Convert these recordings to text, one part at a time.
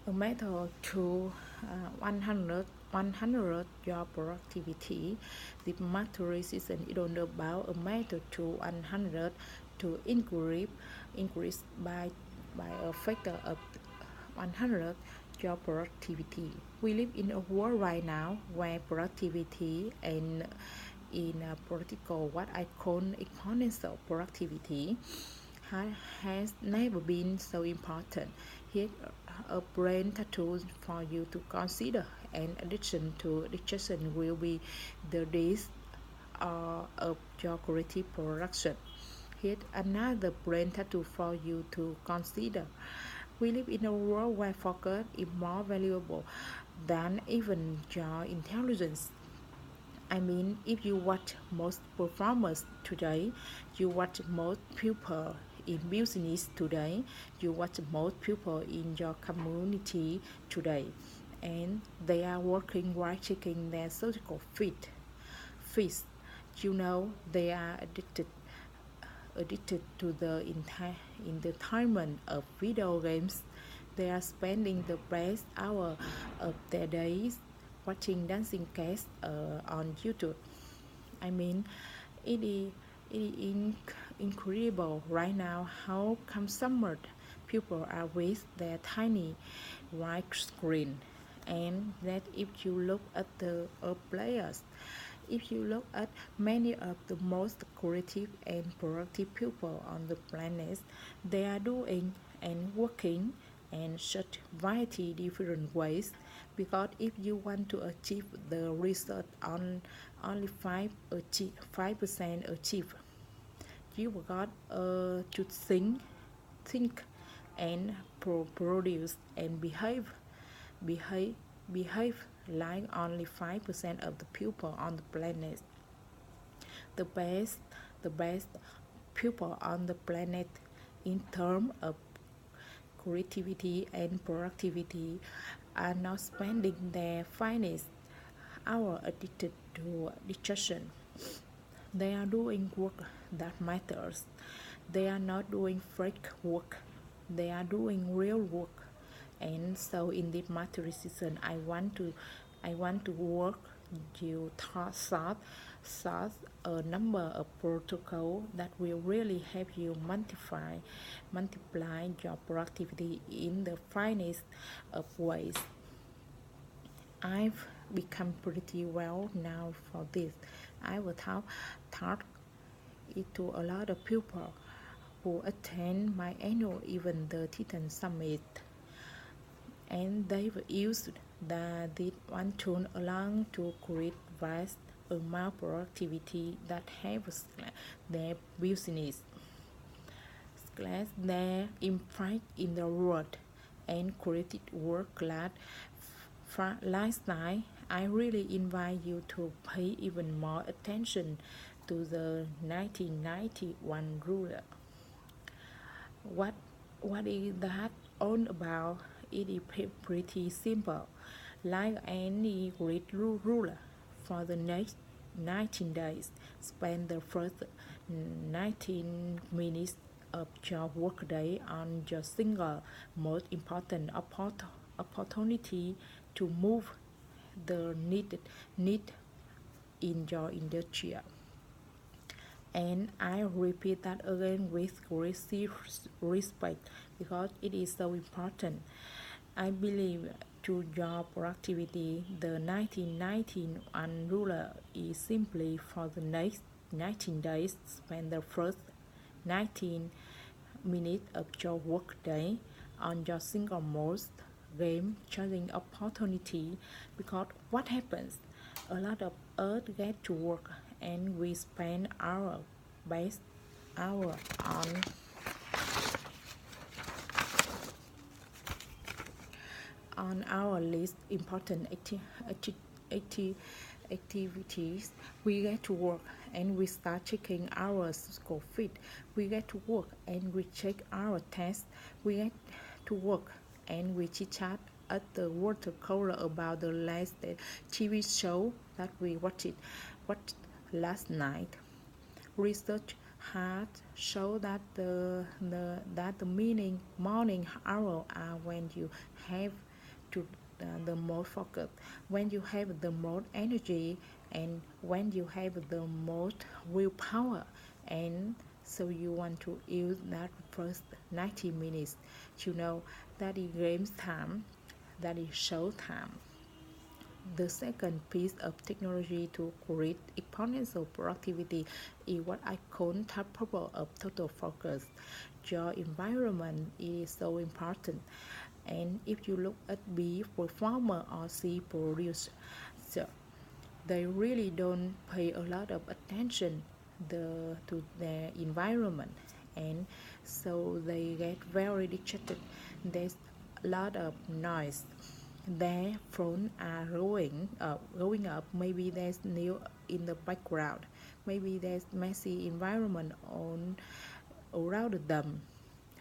A method to 100 job productivity. The matrix is all about a method to 100 to increase by a factor of 100 job productivity. We live in a world right now where productivity and in political what I call exponential productivity has never been so important. Here's a brain tattoo for you to consider. In addition to digestion will be the days of your creative production. Here's another brain tattoo for you to consider. We live in a world where focus is more valuable than even your intelligence. I mean, if you watch most performers today, you watch most people in business today, you watch most people in your community today, and they are working while checking their social feeds. You know, they are addicted to the entertainment of video games. They are spending the best hour of their days watching dancing cats on YouTube. I mean, it is, it is incredible right now how consumed people are with their tiny white screen. And that if you look at the players, if you look at many of the most creative and productive people on the planet, they are doing and working in such variety different ways, because if you want to achieve the result on only 5% achieve, you got to think and produce and behave behave like only 5% of the people on the planet. The best the best people on the planet in terms of creativity and productivity are not spending their finest hour addicted to distraction. They are doing work that matters. They are not doing fake work. They are doing real work. And so in this matter season, I want to work you thought a number of protocol that will really help you multiply your productivity in the finest of ways. I've become pretty well now for this. I will taught it to a lot of people who attend my annual event, the Titan Summit, and they've used this one tool along to create vast amount of productivity that helps their business class their impact in the world and created work-class lifestyle. I really invite you to pay even more attention to the 1991 rule. What what is that all about? It is pretty simple. Like any great ruler, for the next 19 days, spend the first 19 minutes of your workday on your single most important opportunity to move the need in your industry. And I repeat that again with great respect because it is so important. I believe to your productivity, the 1919 ruler is simply for the next 19 days. Spend the first 19 minutes of your workday on your single most game changing opportunity, because what happens, a lot of us get to work and we spend our best hour on our least important activities. We get to work and we start checking our school feed. We get to work and we check our tests. We get to work and we chit chat at the water cooler about the last TV show that we watched last night. Research has shown that the morning hour are when you have to the most focus, when you have the most energy, and when you have the most willpower. And so you want to use that first 90 minutes. That is game time, that is show time. The second piece of technology to create exponential productivity is what I call top purpose of total focus. Your environment is so important. And if you look at B performer or C producer, so they really don't pay a lot of attention to their environment, and so they get very distracted. There's a lot of noise, their phones are going up, maybe there's new in the background, maybe there's messy environment on around them,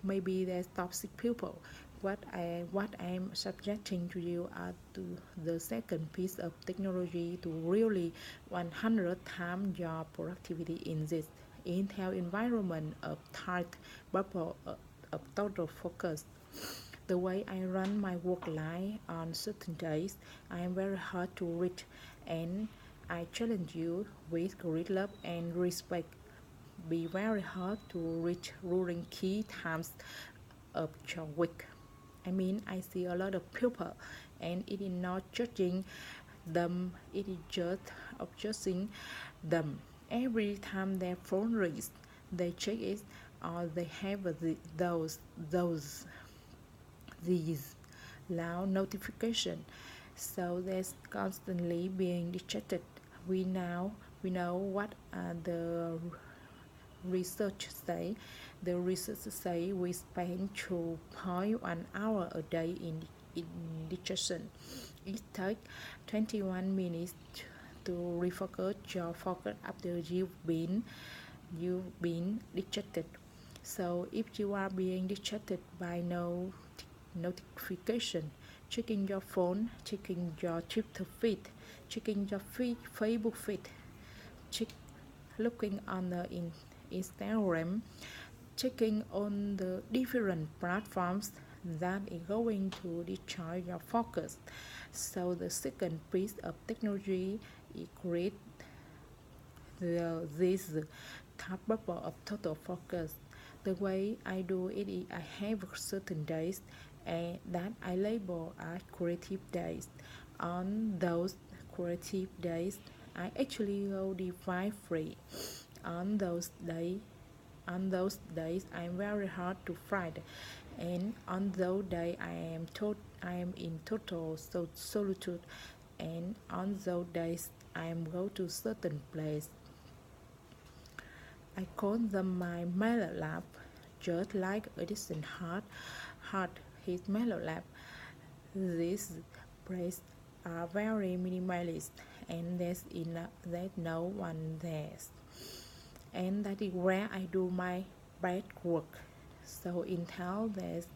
maybe there's toxic people. What I'm suggesting to you are to the second piece of technology to really 100 times your productivity in this Intel environment of tight bubble of total focus. The way I run my work life on certain days, I am very hard to reach, and I challenge you with great love and respect. Be very hard to reach during key times of your week. I see a lot of people, and it is not judging them, it is just observing them. Every time their phone rings, they check it, or they have those these loud notification, so they're constantly being distracted. We know what the research say. The research say we spend 2.1 hour a day in distraction. It takes 21 minutes to refocus your focus after you've been distracted. So if you are being distracted by no notification, checking your phone, checking your Twitter feed, checking your Facebook feed, check, looking on the Instagram, checking on the different platforms, that is going to destroy your focus. So the second piece of technology is create this top bubble of total focus. The way I do it is I have certain days and that I label as creative days. On those creative days, I actually go divide free. On those days, I'm very hard to find, and on those days I am in total solitude, and on those days I am go to certain place. I call them my mellow lab, just like Edison had his mellow lab. These places are very minimalist, and there's no one there, and that is where I do my best work. So Intel, there's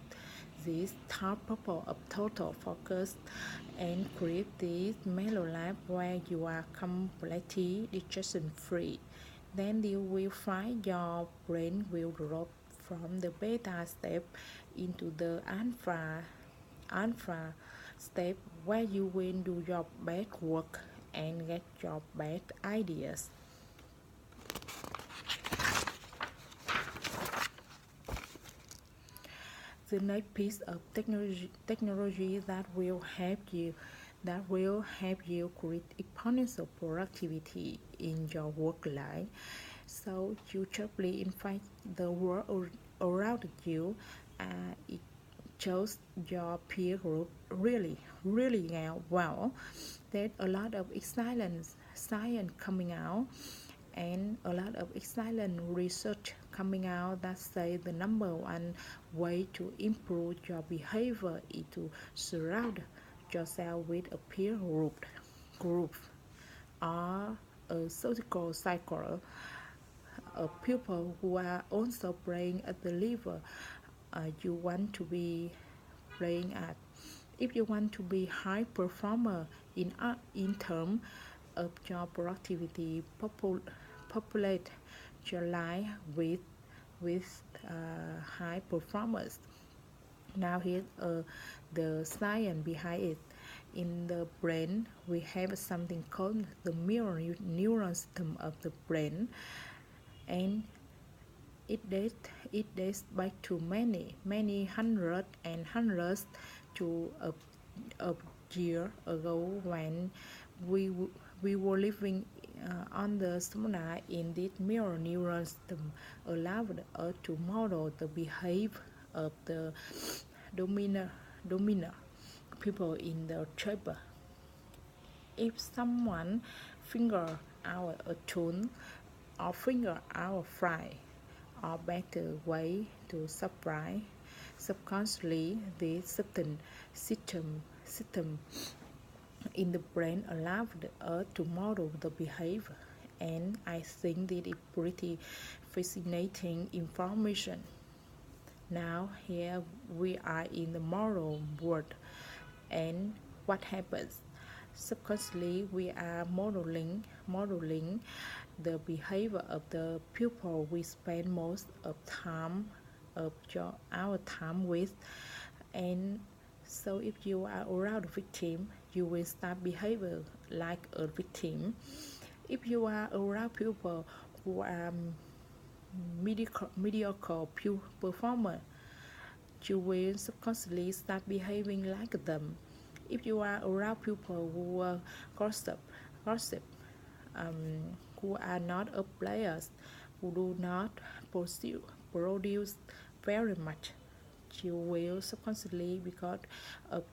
this top purple of total focus, and create this mellow lab where you are completely distraction free. Then you will find your brain will drop from the beta step into the alpha step, where you will do your best work and get your best ideas. The next piece of technology that will help you create exponential productivity in your work life. So you truly impact the world around you. It shows your peer group really well. There's a lot of excellent science coming out, and a lot of excellent research coming out that say the number one way to improve your behavior is to surround yourself with a peer group or a social cycle of people who are also playing at the level you want to be playing at. If you want to be high performer in terms of your productivity, populate your life with high performers. Now here's the science behind it. In the brain, we have something called the mirror neuron system of the brain, and it dates back to many hundreds to a year ago when we we were living on the Samana. In this mirror neuron system allowed us to model the behavior of the dominer people in the tribe. If someone finger out a tune or finger out a fry, or better way to surprise, subconsciously the system in the brain allowed us to model the behavior, and I think that is pretty fascinating information. Now here we are in the moral world, and what happens? Subconsciously we are modeling the behavior of the pupil we spend most of our time with, and so if you are around a victim, you will start behavior like a victim. If you are around people who are mediocre performer, you will subconsciously start behaving like them. If you are around people who gossip, um, who are not a players, who do not produce very much, you will subconsciously, because of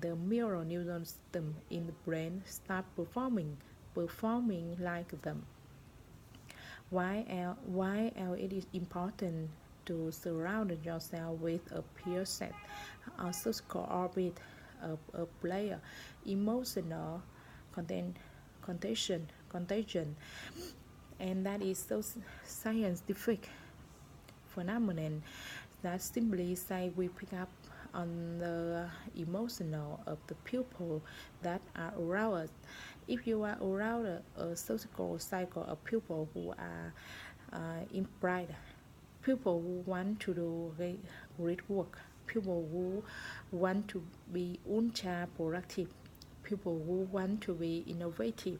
the mirror neuron system in the brain, start performing like them. Why it is important to surround yourself with a peer set, a social orbit of a player, emotional content, contagion, and that is so scientific phenomenon that simply say we pick up on the emotional of the people that are around us. If you are around a social cycle of people who are in pride, people who want to do great work, people who want to be ultra productive, people who want to be innovative,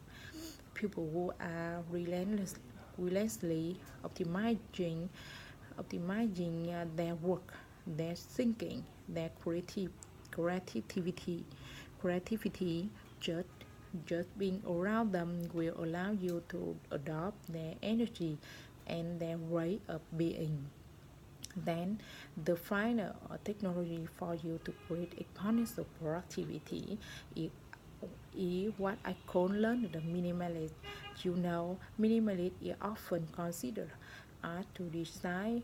people who are relentlessly optimizing their work, their thinking, their creativity. Just being around them will allow you to adopt their energy and their way of being. Then the final technology for you to create exponential productivity is what I call learn the minimalist. Minimalist is often considered art to design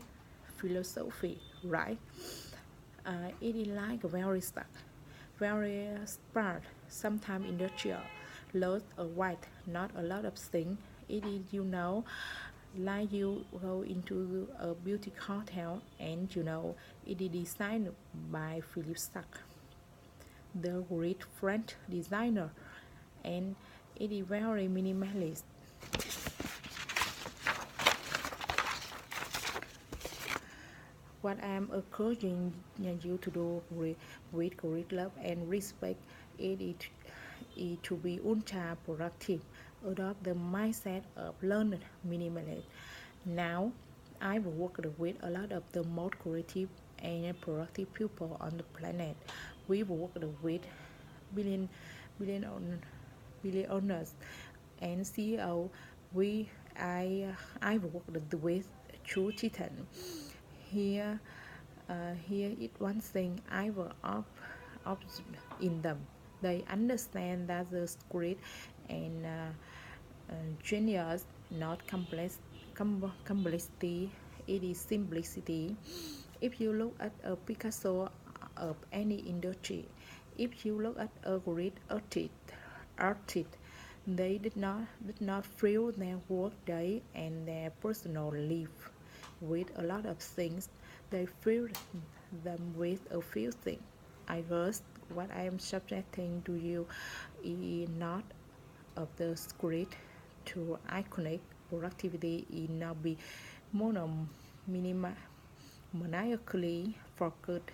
philosophy, right? It is like very stuck, very smart, sometimes industrial, lots of white, not a lot of things. It is, like you go into a beauty hotel and it is designed by Philip Stark, the great French designer, and it is very minimalist. What I am encouraging you to do with great love and respect is to be ultra productive. Adopt the mindset of learned minimalist. Now, I've worked with a lot of the most creative and productive people on the planet. We've worked with billion, billion, billionaires and CEO. We I've worked with true titan. Here, here is one thing I will observe in them. They understand that the script and genius, not complexity, it is simplicity. If you look at a Picasso of any industry, if you look at a great artist, they did not fill their work day and their personal life with a lot of things. They filled them with a few things. I guess what I am subjecting to you is not of the script to iconic productivity in now be mono minima maniacally focused